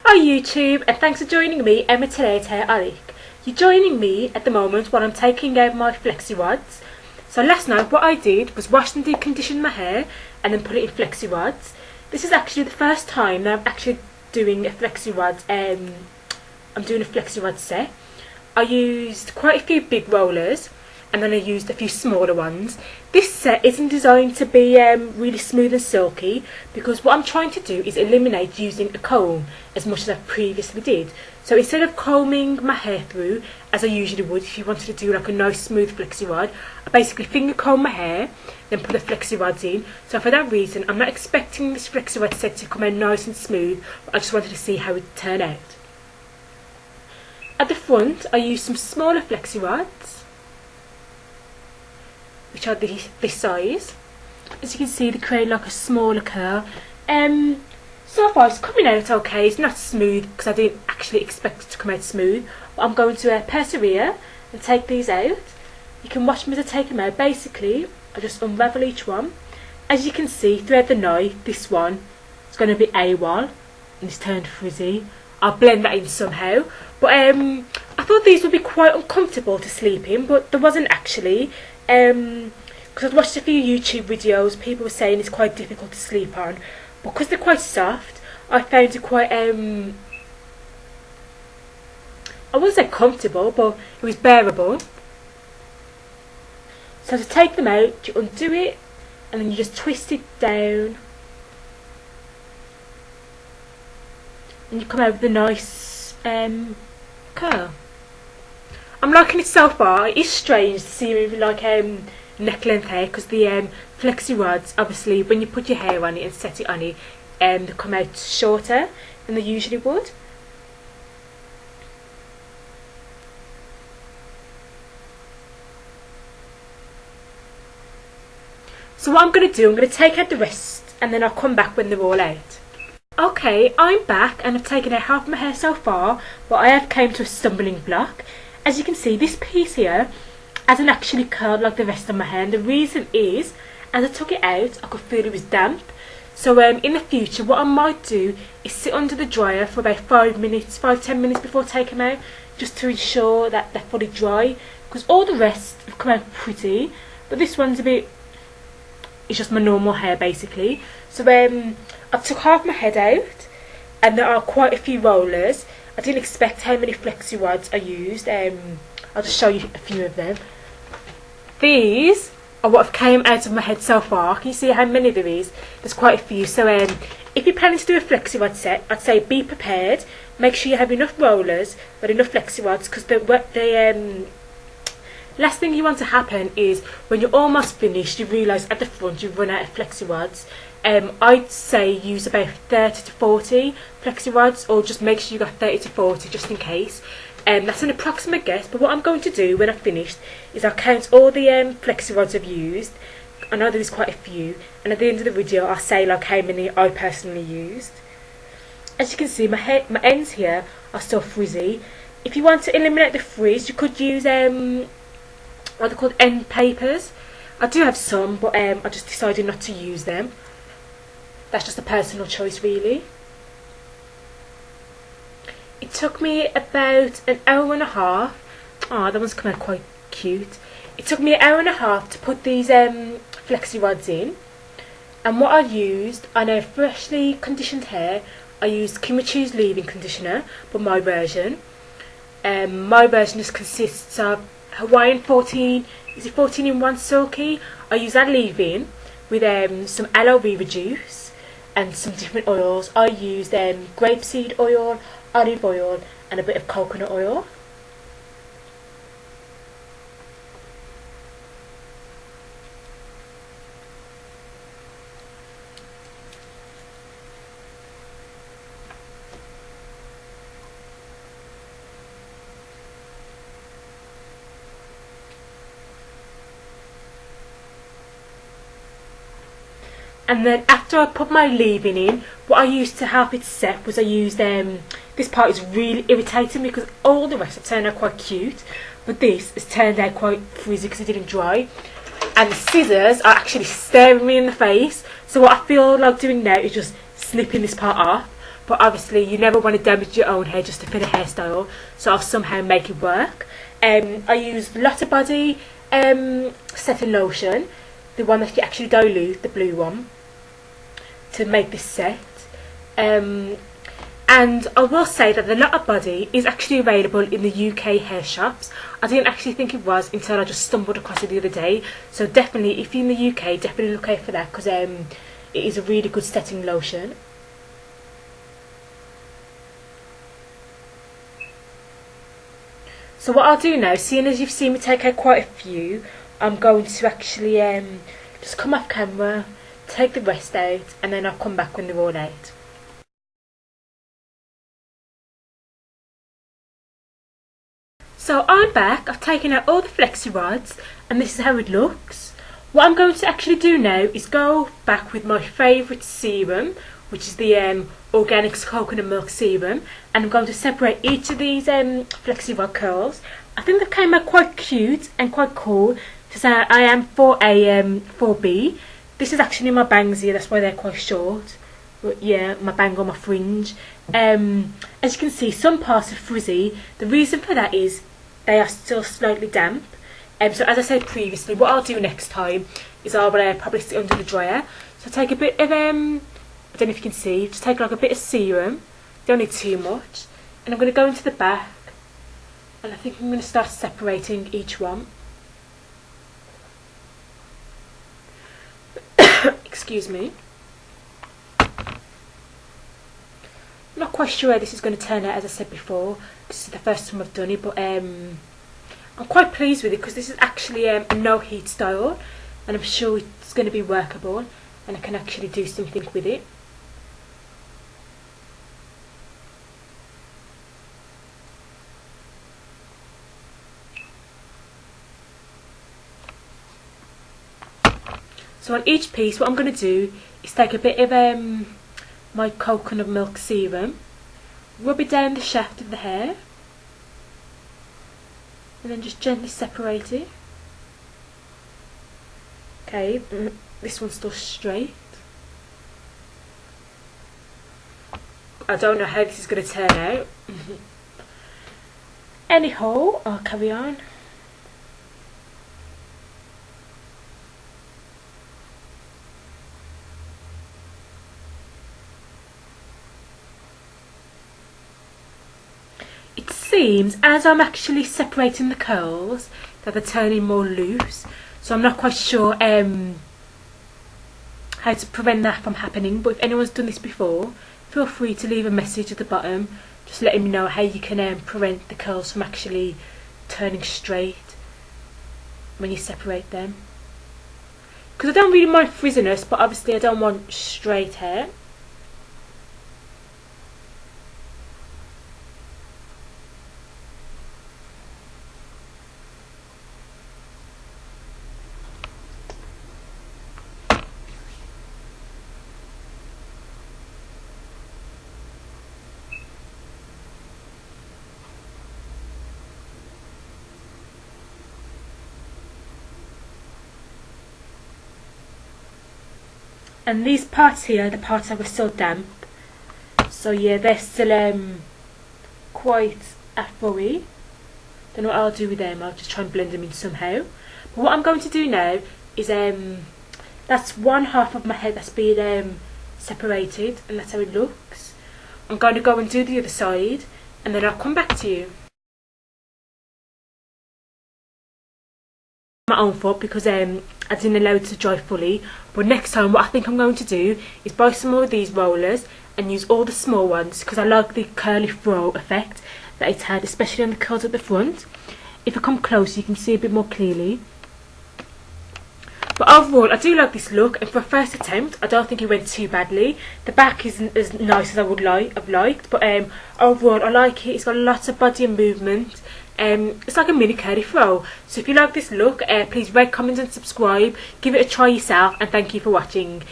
Hi YouTube, and thanks for joining me, Emma today at Hairolic. You're joining me at the moment while I'm taking out my Flexi rods. So last night what I did was wash and decondition my hair and then put it in Flexi rods. This is actually the first time that I'm actually doing a Flexi rod. I'm doing a Flexi rod set. I used quite a few big rollers and then I used a few smaller ones. This set isn't designed to be really smooth and silky, because what I'm trying to do is eliminate using a comb as much as I previously did. So instead of combing my hair through as I usually would if you wanted to do like a nice smooth Flexi rod, I basically finger comb my hair then put the Flexi rods in. So for that reason I'm not expecting this Flexi rod set to come out nice and smooth, but I just wanted to see how it would turn out. At the front I used some smaller Flexi rods, which are this size. As you can see, they create like a smaller curl. So far it's coming out okay. It's not smooth because I didn't actually expect it to come out smooth, but I'm going to persevere and take these out. You can watch me as I take them out. Basically I just unravel each one. As you can see throughout the night, this one is going to be AWOL and it's turned frizzy. I'll blend that in somehow, but I thought these would be quite uncomfortable to sleep in, but there wasn't actually. Because I've watched a few YouTube videos, people were saying it's quite difficult to sleep on, but because they're quite soft, I found it quite I wouldn't say comfortable, but it was bearable. So to take them out, you undo it and then you just twist it down and you come out with a nice curl. I'm liking it so far. It is strange to see me with like neck length hair, because the Flexi rods, obviously when you put your hair on it and set it on it, they come out shorter than they usually would. So what I'm going to do, I'm going to take out the rest and then I'll come back when they're all out. Okay, I'm back and I've taken out half my hair so far, but I have came to a stumbling block. As you can see, this piece here hasn't actually curled like the rest of my hair, and the reason is, as I took it out, I could feel it was damp. So in the future, what I might do is sit under the dryer for about 5-10 minutes before taking them out, just to ensure that they're fully dry, because all the rest have come out pretty, but this one's a bit, it's just my normal hair basically. So I took half my head out, and there are quite a few rollers. I didn't expect how many Flexi rods I used. I'll just show you a few of them. These are what have came out of my head so far. Can you see how many there is? There's quite a few. So if you're planning to do a Flexi rod set, I'd say be prepared. Make sure you have enough rollers but enough Flexi rods, because the last thing you want to happen is when you're almost finished, you realise at the front you've run out of Flexi rods. I'd say use about 30 to 40 Flexi rods, or just make sure you got 30 to 40 just in case. That's an approximate guess, but what I'm going to do when I've finished is I'll count all the Flexi rods I've used. I know there's quite a few, and at the end of the video I'll say like how many I personally used. As you can see, my ends here are still frizzy. If you want to eliminate the frizz, you could use what they're called end papers. I do have some, but I just decided not to use them. That's just a personal choice really. It took me about an hour and a half. Oh, that one's come out quite cute. It took me an hour and a half to put these Flexi rods in. And what I used on a freshly conditioned hair, I used Kimichi's leave-in conditioner, but my version. My version just consists of Hawaiian 14 in 1 silky. I use that leave-in with some aloe vera juice and some different oils. I used grapeseed oil, olive oil and a bit of coconut oil. And then after I put my leave-in in, what I used to help it set was I used, this part is really irritating because all the rest have turned out quite cute, but this has turned out quite frizzy because it didn't dry. And the scissors are actually staring me in the face, so what I feel like doing now is just snipping this part off. but obviously you never want to damage your own hair just to fit a hairstyle, so I'll somehow make it work. I used Lotta Body setting lotion, the one that you actually dilute, the blue one, to make this set. And I will say that the Lotta Body is actually available in the UK hair shops. I didn't actually think it was until I just stumbled across it the other day. So definitely, if you're in the UK, definitely look out for that, because it is a really good setting lotion. So what I'll do now, seeing as you've seen me take out quite a few, I'm going to actually just come off camera, take the rest out, and then I'll come back when they're all out. So I'm back, I've taken out all the Flexi rods, and this is how it looks. What I'm going to actually do now is go back with my favourite serum, which is the Organics Coconut Milk Serum, and I'm going to separate each of these Flexi rod curls. I think they came out quite cute and quite cool, because I am for a 4B. This is actually my bangs here, that's why they're quite short. But yeah, my bang on my fringe. As you can see, some parts are frizzy. The reason for that is they are still slightly damp. So as I said previously, what I'll do next time is I'll probably sit under the dryer. So take a bit of I don't know if you can see, just take like a bit of serum, don't need too much, and I'm going to go into the back, and I think I'm going to start separating each one. Excuse me. I'm not quite sure how this is going to turn out, as I said before. This is the first time I've done it, but I'm quite pleased with it, because this is actually a no heat style, and I'm sure it's going to be workable, and I can actually do something with it. So on each piece, what I'm going to do is take a bit of my coconut milk serum, rub it down the shaft of the hair, and then just gently separate it. Okay, this one's still straight. I don't know how this is going to turn out. Anyhow, I'll carry on. It seems as I'm actually separating the curls that they're turning more loose, so I'm not quite sure how to prevent that from happening. But if anyone's done this before, feel free to leave a message at the bottom just letting me know how you can prevent the curls from actually turning straight when you separate them, because I don't really mind frizziness, but obviously I don't want straight hair. And these parts here, the parts that were still damp, so yeah, they're still quite afro-y. Don't know what I'll do with them, I'll just try and blend them in somehow. But what I'm going to do now is, that's one half of my head that's been separated, and that's how it looks. I'm going to go and do the other side, and then I'll come back to you. My own fault, because I didn't allow it to dry fully, but next time what I think I'm going to do is buy some more of these rollers and use all the small ones, because I like the curly fro effect that it had, especially on the curls at the front. If I come close you can see a bit more clearly. But overall I do like this look, and for a first attempt I don't think it went too badly. The back isn't as nice as I would have liked, but overall I like it. It's got lots of body and movement. It's like a mini curly fro. So if you like this look, please rate, comment and subscribe. Give it a try yourself, and thank you for watching.